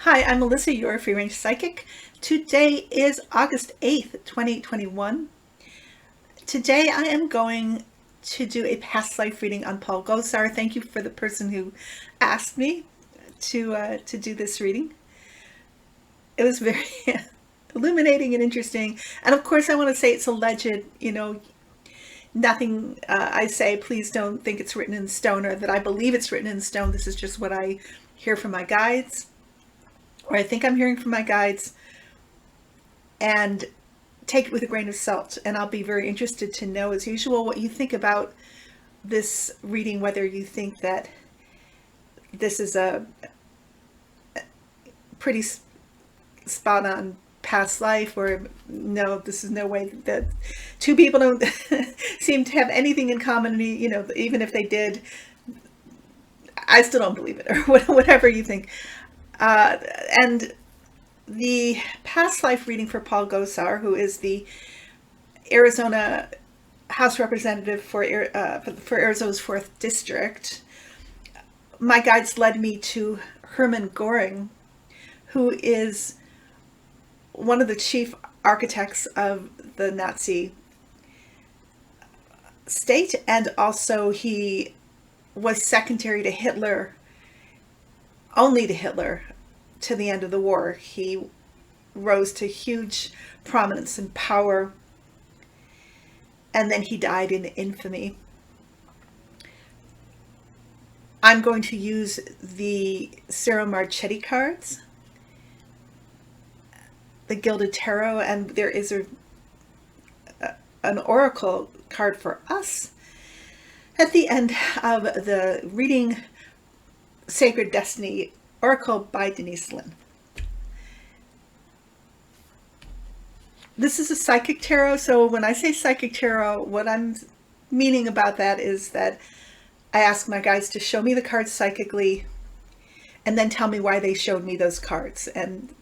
Hi, I'm Melissa, your free range psychic. Today is August 8th, 2021. Today I am going to do a past life reading on Paul Gosar. Thank you for the person who asked me to do this reading. It was very illuminating and interesting. And of course, I want to say it's alleged, nothing I say, please don't think it's written in stone or that I believe it's written in stone. This is just what I hear from my guides, or I think I'm hearing from my guides, and take it with a grain of salt. And I'll be very interested to know, as usual, what you think about this reading, whether you think that this is a pretty spot on past life, or no, this is no way that two people don't seem to have anything in common. And, even if they did, I still don't believe it, or whatever you think. And the past life reading for Paul Gosar, who is the Arizona House Representative for Arizona's 4th District, my guides led me to Hermann Goring, who is one of the chief architects of the Nazi state, and also he was secondary to Hitler, only to Hitler, to the end of the war. He rose to huge prominence and power, and then he died in infamy. I'm going to use the Ciro Marchetti cards, the Gilded Tarot, and there is an oracle card for us at the end of the reading, Sacred Destiny Oracle by Denise Lynn. This is a psychic tarot, so when I say psychic tarot, what I'm meaning about that is that I ask my guides to show me the cards psychically and then tell me why they showed me those cards. And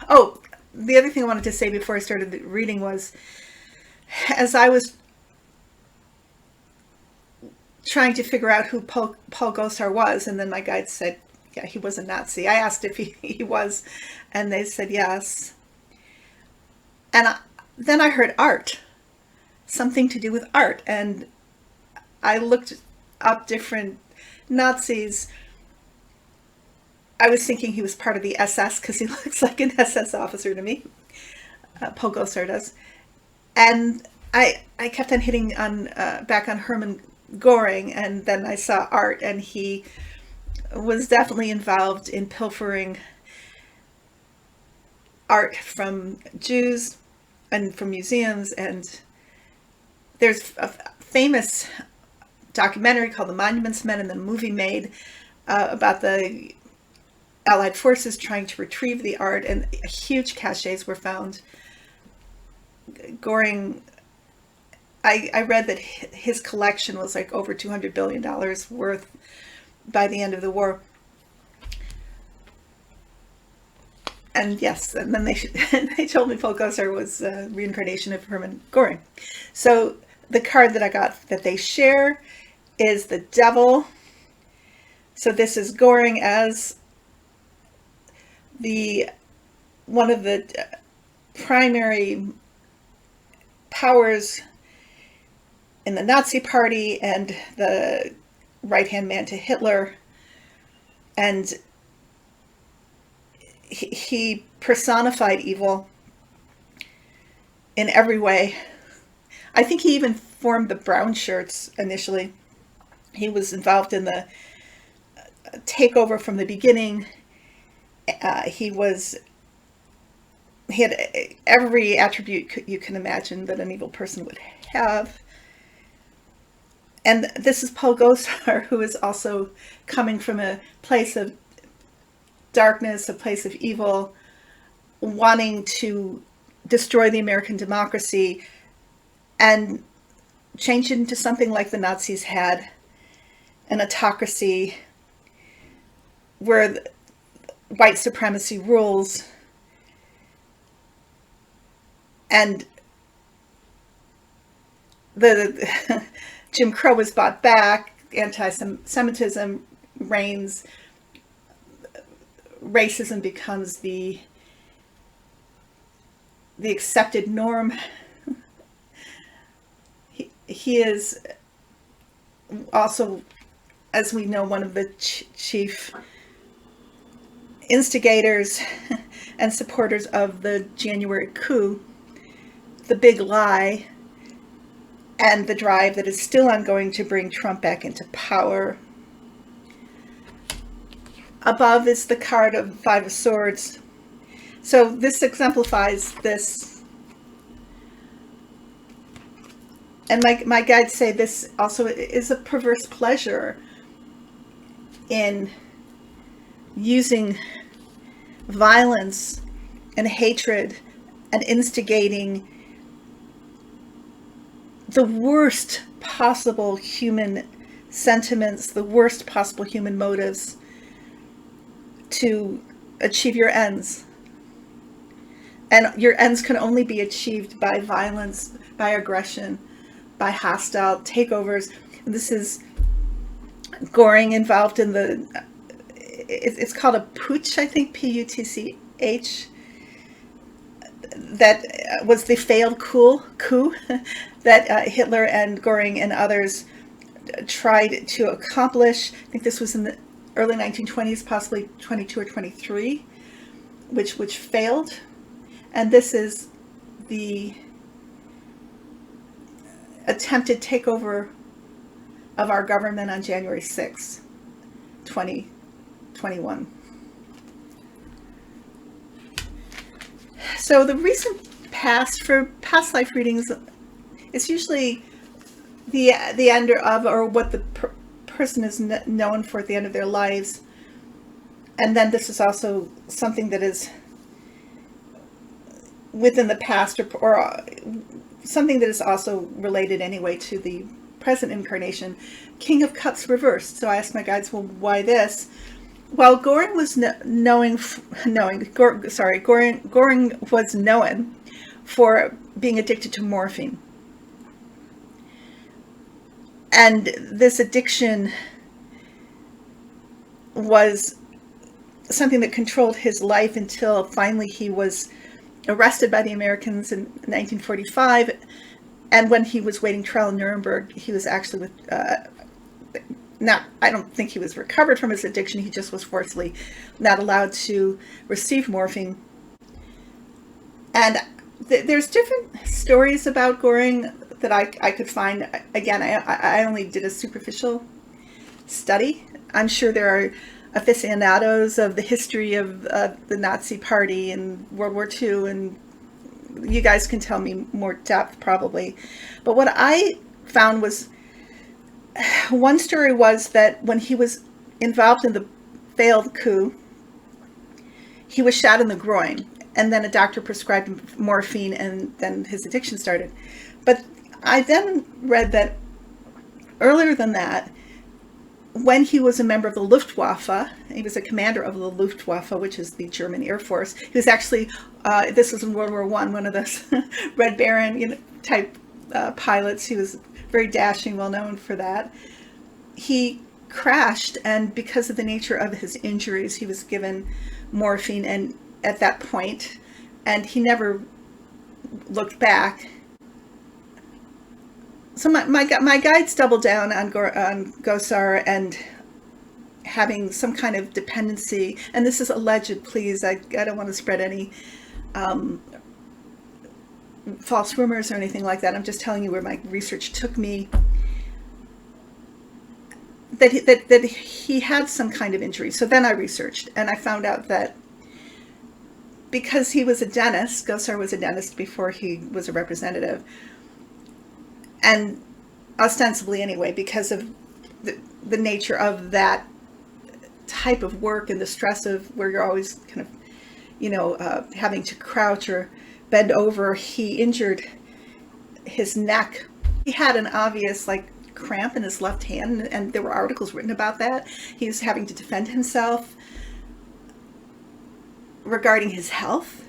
oh, the other thing I wanted to say before I started the reading was, as I was trying to figure out who Paul Gosar was, and then my guide said, yeah, he was a Nazi. I asked if he was, and they said yes. And then I heard art, something to do with art, and I looked up different Nazis. I was thinking he was part of the SS because he looks like an SS officer to me. Paul Gosar does. And I kept on hitting on back on Hermann Goring, and then I saw art, and he was definitely involved in pilfering art from Jews and from museums. And there's a famous documentary called The Monuments Men, and the movie made about the Allied forces trying to retrieve the art, and huge caches were found. Goring, I read that his collection was like over $200 billion worth by the end of the war. And yes, and then they told me Paul Gosar was a reincarnation of Hermann Goring. So the card that I got that they share is the Devil. So this is Goring as one of the primary powers in the Nazi Party and the right-hand man to Hitler. And he personified evil in every way. I think he even formed the brown shirts initially. He was involved in the takeover from the beginning. He had every attribute you can imagine that an evil person would have. And this is Paul Gosar, who is also coming from a place of darkness, a place of evil, wanting to destroy the American democracy and change it into something like the Nazis had, an autocracy where white supremacy rules. And the Jim Crow was bought back, anti-Semitism reigns, racism becomes the accepted norm. He is also, as we know, one of the chief instigators and supporters of the January coup, the big lie, and the drive that is still ongoing to bring Trump back into power. Above is the card of Five of Swords. So this exemplifies this. And my guides say this also is a perverse pleasure in using violence and hatred and instigating the worst possible human sentiments, the worst possible human motives to achieve your ends. And your ends can only be achieved by violence, by aggression, by hostile takeovers. This is Goring involved in the, it's called a putsch, I think, P-U-T-C-H. That was the failed coup that Hitler and Goring and others tried to accomplish. I think this was in the early 1920s, possibly 22 or 23, which failed. And this is the attempted takeover of our government on January 6, 2021. So the recent past, for past life readings, it's usually the end of, or what the person is known for at the end of their lives. And then this is also something that is within the past, or something that is also related anyway to the present incarnation. King of Cups reversed. So I asked my guides, well, why this? Well, Goring was Goring was known for being addicted to morphine. And this addiction was something that controlled his life until finally he was arrested by the Americans in 1945. And when he was waiting trial in Nuremberg, he was actually with, I don't think he was recovered from his addiction. He just was forcibly not allowed to receive morphine. And there's different stories about Goring that I could find. Again, I only did a superficial study. I'm sure there are aficionados of the history of the Nazi Party and World War II, and you guys can tell me more depth probably. But what I found was, one story was that when he was involved in the failed coup, he was shot in the groin, and then a doctor prescribed him morphine, and then his addiction started. But I then read that earlier than that, when he was a member of the Luftwaffe, he was a commander of the Luftwaffe, which is the German Air Force. He was actually, this was in World War I, one of those Red Baron type pilots. He was very dashing, well known for that. He crashed, and because of the nature of his injuries, he was given morphine, and at that point, and he never looked back. So my guides doubled down on Gosar and having some kind of dependency, and this is alleged, please, I don't want to spread any false rumors or anything like that. I'm just telling you where my research took me. That he had some kind of injury. So then I researched, and I found out that because he was a dentist, Gosar was a dentist before he was a representative, and ostensibly anyway, because of the nature of that type of work and the stress of where you're always kind of, having to crouch or bend over, he injured his neck. He had an obvious cramp in his left hand, and there were articles written about that. He was having to defend himself regarding his health,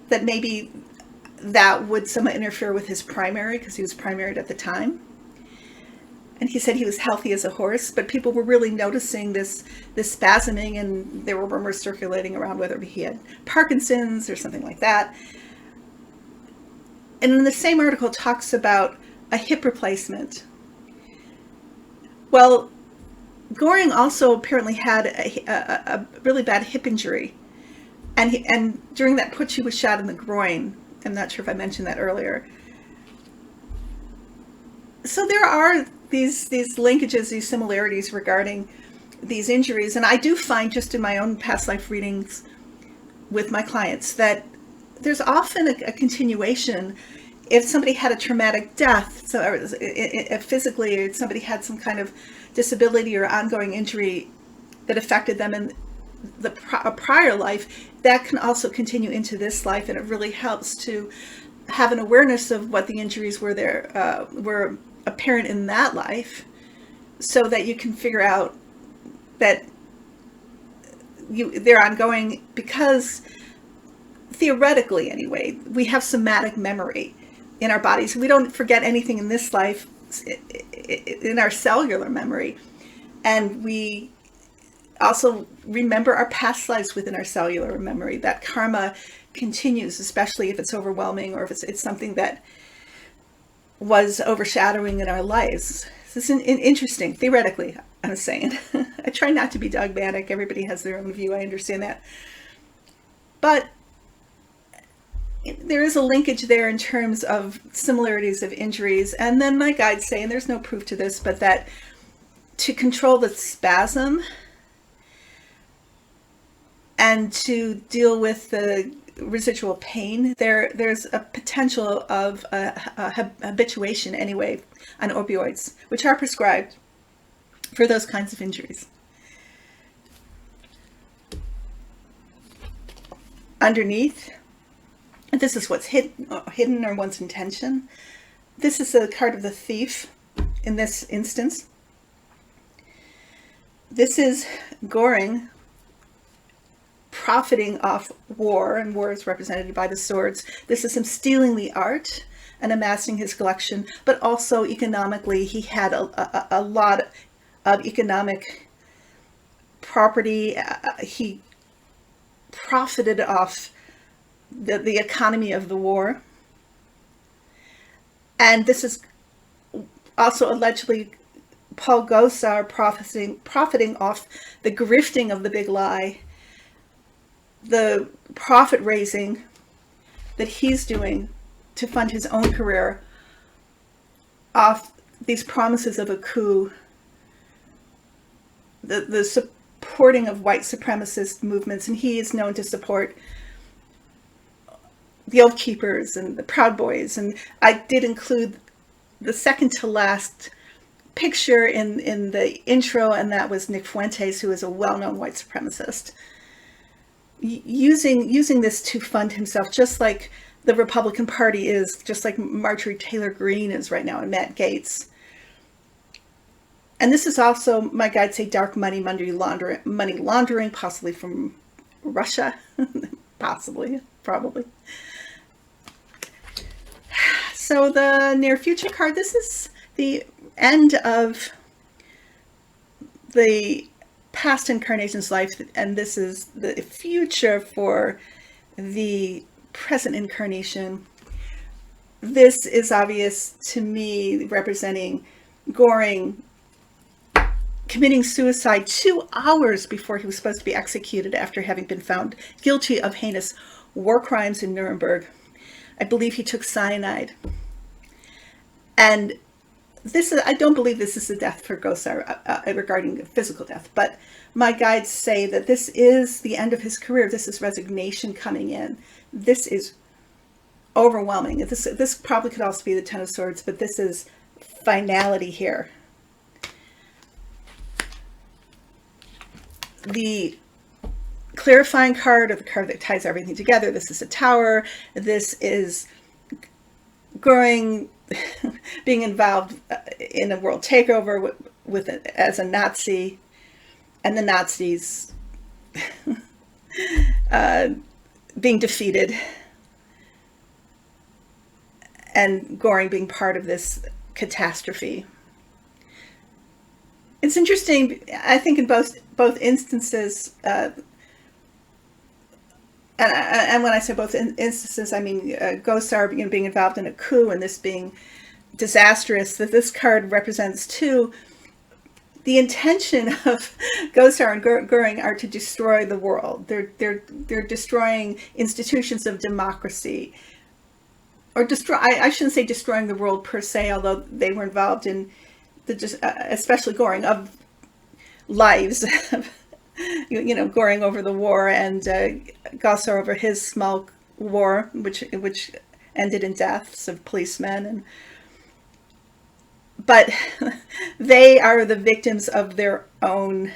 that maybe that would somewhat interfere with his primary, because he was primaried at the time. And he said he was healthy as a horse, but people were really noticing this spasming, and there were rumors circulating around whether he had Parkinson's or something like that. And in the same article talks about a hip replacement. Well, Goring also apparently had a really bad hip injury, and during that putsch he was shot in the groin. I'm not sure if I mentioned that earlier. So there are these linkages, these similarities regarding these injuries, and I do find just in my own past life readings with my clients that there's often a continuation. If somebody had a traumatic death, so if physically, or somebody had some kind of disability or ongoing injury that affected them in a prior life, that can also continue into this life, and it really helps to have an awareness of what the injuries were were apparent in that life, so that you can figure out that they're ongoing, because theoretically anyway, we have somatic memory in our bodies. We don't forget anything in this life in our cellular memory, and we also remember our past lives within our cellular memory. That karma continues, especially if it's overwhelming, or if it's something that was overshadowing in our lives. This is interesting, theoretically, I'm saying. I try not to be dogmatic. Everybody has their own view. I understand that. But there is a linkage there in terms of similarities of injuries. And then my guides say, and there's no proof to this, but that to control the spasm and to deal with the residual pain, there's a potential of habituation anyway on opioids, which are prescribed for those kinds of injuries. Underneath, this is what's hidden, or one's intention. This is the card of the thief in this instance. This is Goring profiting off war, and war is represented by the swords. This is him stealing the art and amassing his collection, but also economically, he had a lot of economic property. He profited off the economy of the war. And this is also allegedly Paul Gosar profiting off the grifting of the big lie, the profit raising that he's doing to fund his own career off these promises of a coup, the supporting of white supremacist movements. And he is known to support the Oath Keepers and the Proud Boys. And I did include the second to last picture in the intro, and that was Nick Fuentes, who is a well-known white supremacist, using this to fund himself, just like the Republican Party is, just like Marjorie Taylor Greene is right now, and Matt Gaetz. And this is also, my guides say, dark money laundering, possibly from Russia, possibly, probably. So the near future card, this is the end of the past incarnation's life, and this is the future for the present incarnation. This is obvious to me, representing Goring committing suicide 2 hours before he was supposed to be executed after having been found guilty of heinous war crimes in Nuremberg. I believe he took cyanide. And this is, I don't believe this is the death for Gosar regarding physical death, but my guides say that this is the end of his career. This is resignation coming in. This is overwhelming. This probably could also be the Ten of Swords, but this is finality here. The clarifying card, or the card that ties everything together, this is a Tower. This is Goring being involved in a world takeover as a Nazi, and the Nazis being defeated, and Goring being part of this catastrophe. It's interesting. I think in both instances, and when I say both instances, I mean Gosar being involved in a coup and this being disastrous. That this card represents too. The intention of Gosar and Goring are to destroy the world. They're destroying institutions of democracy, or destroy. I shouldn't say destroying the world per se, although they were involved in especially Goring, of lives. Goring over the war, and Gosar over his small war, which ended in deaths of policemen. But they are the victims of their own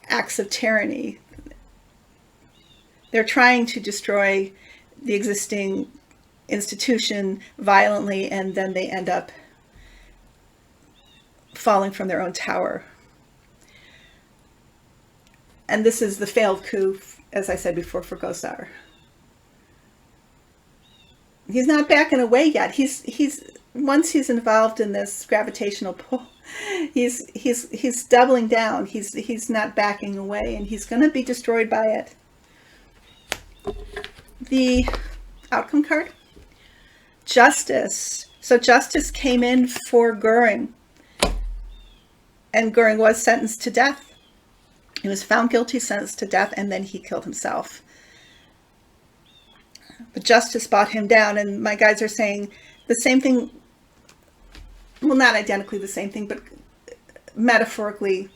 acts of tyranny. They're trying to destroy the existing institution violently, and then they end up falling from their own tower. And this is the failed coup, as I said before, for Gosar. He's not backing away yet. He's once he's involved in this gravitational pull, he's doubling down. He's not backing away, and he's going to be destroyed by it. The outcome card, Justice. So Justice came in for Goring, and Goring was sentenced to death. He was found guilty, sentenced to death, and then he killed himself. But Justice brought him down, and my guides are saying the same thing. Well, not identically the same thing, but metaphorically,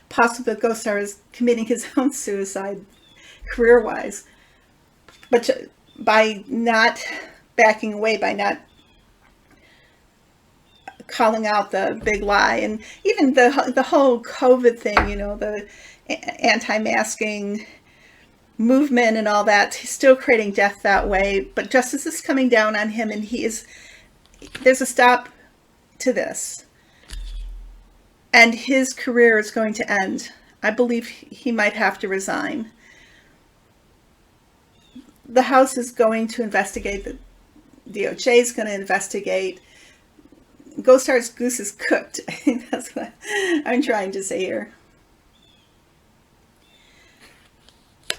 possibly Gosar is committing his own suicide career-wise. But by not backing away, by not calling out the big lie, and even the whole COVID thing, the anti-masking movement and all that, he's still creating death that way. But justice is coming down on him, and there's a stop to this, and his career is going to end. I believe he might have to resign. The House is going to investigate. The DOJ is going to investigate. Gosar's goose is cooked. I think that's what I'm trying to say here.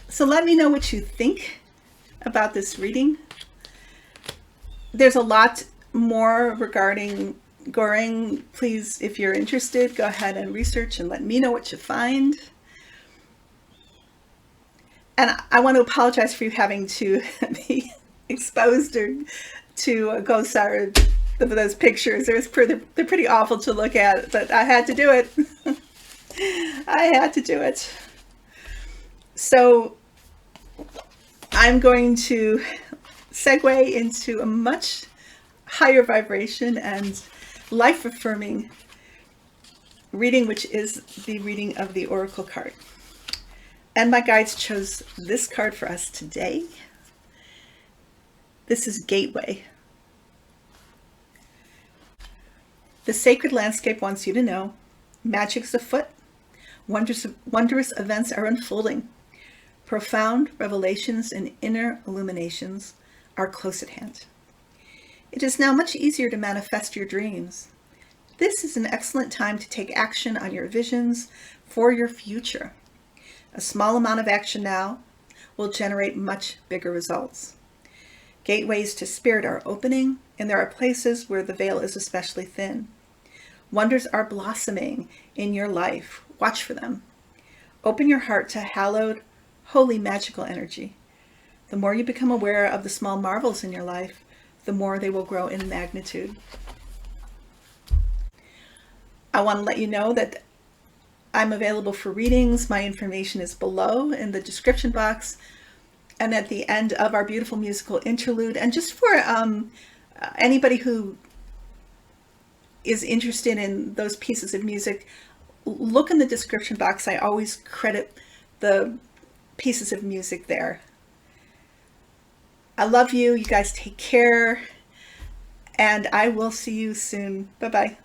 So let me know what you think about this reading. There's a lot more regarding Goring. Please, if you're interested, go ahead and research and let me know what you find. And I want to apologize for you having to be exposed to Gosar. Those pictures, they're pretty awful to look at, but I had to do it. I had to do it. So I'm going to segue into a much higher vibration and life-affirming reading, which is the reading of the Oracle card. And my guides chose this card for us today. This is Gateway. The sacred landscape wants you to know magic's afoot. Wondrous events are unfolding. Profound revelations and inner illuminations are close at hand. It is now much easier to manifest your dreams. This is an excellent time to take action on your visions for your future. A small amount of action now will generate much bigger results. Gateways to spirit are opening, and there are places where the veil is especially thin. Wonders are blossoming in your life. Watch for them. Open your heart to hallowed, holy, magical energy. The more you become aware of the small marvels in your life, the more they will grow in magnitude. I want to let you know that I'm available for readings. My information is below in the description box and at the end of our beautiful musical interlude. And just for anybody who is interested in those pieces of music, look in the description box. I always credit the pieces of music there. I love you. You guys take care, and I will see you soon. Bye-bye.